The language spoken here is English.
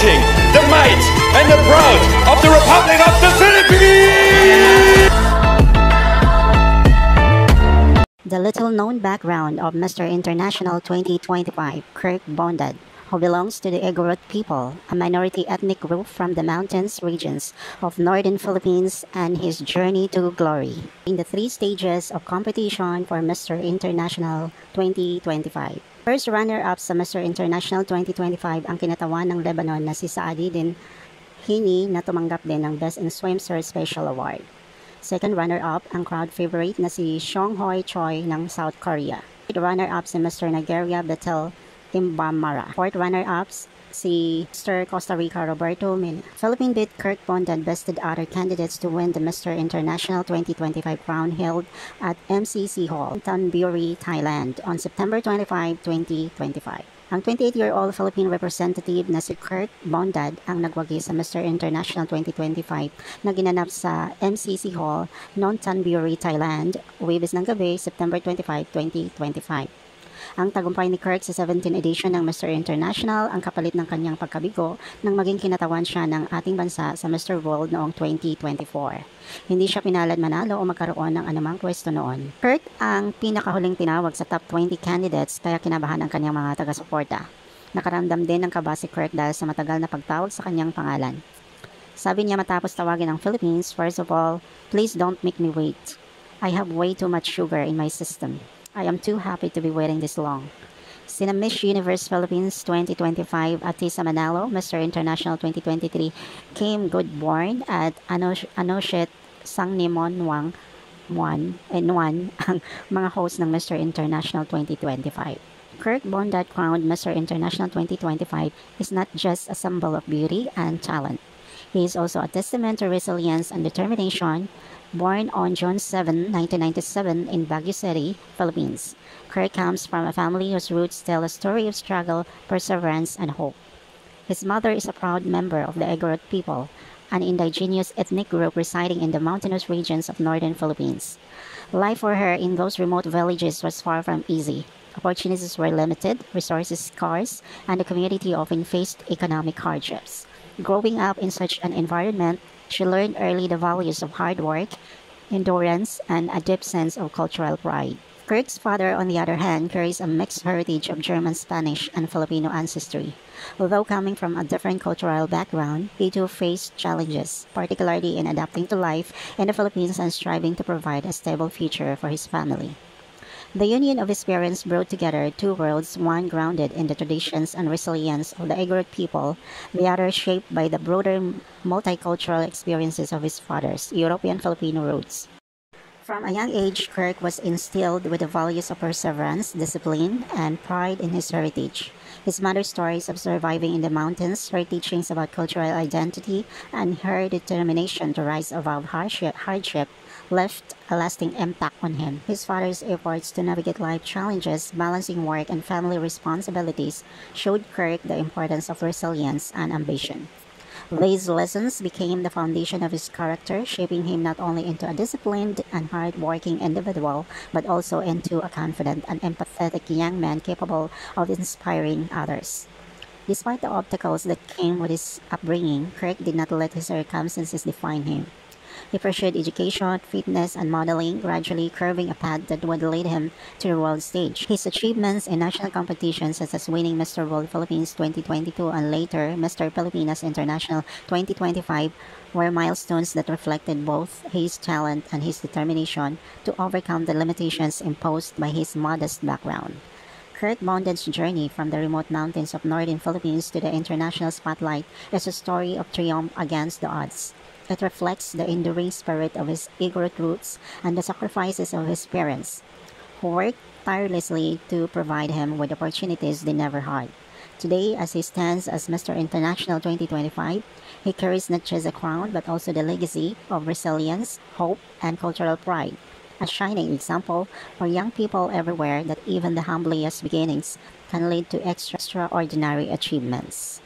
celebrating the might and the pride of the Republic of the Philippines! The little-known background of Mr. International 2025, Kirk Bondad, who belongs to the Igorot people, a minority ethnic group from the mountains regions of northern Philippines, and his journey to glory. In the three stages of competition for Mr. International 2025. First runner-up sa Mr. International 2025 ang kinatawan ng Lebanon na si Saadidin Hini na tumanggap din ng Best in Swimsuit Special Award. Second runner-up ang crowd favorite na si Songhoy Choi ng South Korea. Third runner-up si Mr. Nigeria Bethel Imbamara. Fourth runner-ups si Mr. Costa Rica Roberto Mina. Philippine bid Kirk Bondad bested other candidates to win the Mr. International 2025 crown held at MCC Hall, Tanburi, Thailand on September 25, 2025. Ang 28-year-old Philippine representative na si Kirk Bondad ang nagwagi sa Mr. International 2025 na ginanap sa MCC Hall, Tanburi, Thailand, Huwebes ng gabi, September 25, 2025. Ang tagumpay ni Kirk sa 17th edition ng Mr. International ang kapalit ng kanyang pagkabigo nang maging kinatawan siya ng ating bansa sa Mr. World noong 2024. Hindi siya pinalad manalo o magkaroon ng anumang pwesto noon. Kirk ang pinakahuling tinawag sa top 20 candidates kaya kinabahan ang kanyang mga taga-suporta. Nakaramdam din ng kaba si Kirk dahil sa matagal na pagtawag sa kanyang pangalan. Sabi niya matapos tawagin ang Philippines, "First of all, please don't make me wait. I have way too much sugar in my system. I am too happy to be waiting this long." Sina Miss Universe Philippines 2025 Atisa Manalo, Mr. International 2023 Kim Goodborn at Anoshet Sangnimon Wang Wan ang mga host ng Mr. International 2025. Kirk Bondad crowned Mr. International 2025 is not just a symbol of beauty and talent. He is also a testament to resilience and determination. Born on June 7, 1997 in Baguio City, Philippines, Kirk comes from a family whose roots tell a story of struggle, perseverance, and hope. His mother is a proud member of the Igorot people, an indigenous ethnic group residing in the mountainous regions of northern Philippines. Life for her in those remote villages was far from easy. Opportunities were limited, resources scarce, and the community often faced economic hardships. Growing up in such an environment, she learned early the values of hard work, endurance, and a deep sense of cultural pride. Kirk's father, on the other hand, carries a mixed heritage of German, Spanish, and Filipino ancestry. Although coming from a different cultural background, he too faced challenges, particularly in adapting to life in the Philippines and striving to provide a stable future for his family. The union of his parents brought together two worlds, one grounded in the traditions and resilience of the Igorot people, the other shaped by the broader multicultural experiences of his father's European Filipino roots. From a young age, Kirk was instilled with the values of perseverance, discipline, and pride in his heritage. His mother's stories of surviving in the mountains, her teachings about cultural identity, and her determination to rise above hardship left a lasting impact on him. His father's efforts to navigate life challenges, balancing work and family responsibilities, showed Kirk the importance of resilience and ambition. These lessons became the foundation of his character, shaping him not only into a disciplined and hard-working individual, but also into a confident and empathetic young man capable of inspiring others. Despite the obstacles that came with his upbringing, Kirk did not let his circumstances define him. He pursued education, fitness, and modeling, gradually carving a path that would lead him to the world stage. His achievements in national competitions such as winning Mr. World Philippines 2022 and later Mr. Pilipinas International 2025 were milestones that reflected both his talent and his determination to overcome the limitations imposed by his modest background. Kirk Bondad's journey from the remote mountains of northern Philippines to the international spotlight is a story of triumph against the odds. It reflects the enduring spirit of his Igorot roots and the sacrifices of his parents, who worked tirelessly to provide him with opportunities they never had. Today, as he stands as Mr. International 2025, he carries not just a crown but also the legacy of resilience, hope, and cultural pride, a shining example for young people everywhere that even the humblest beginnings can lead to extraordinary achievements.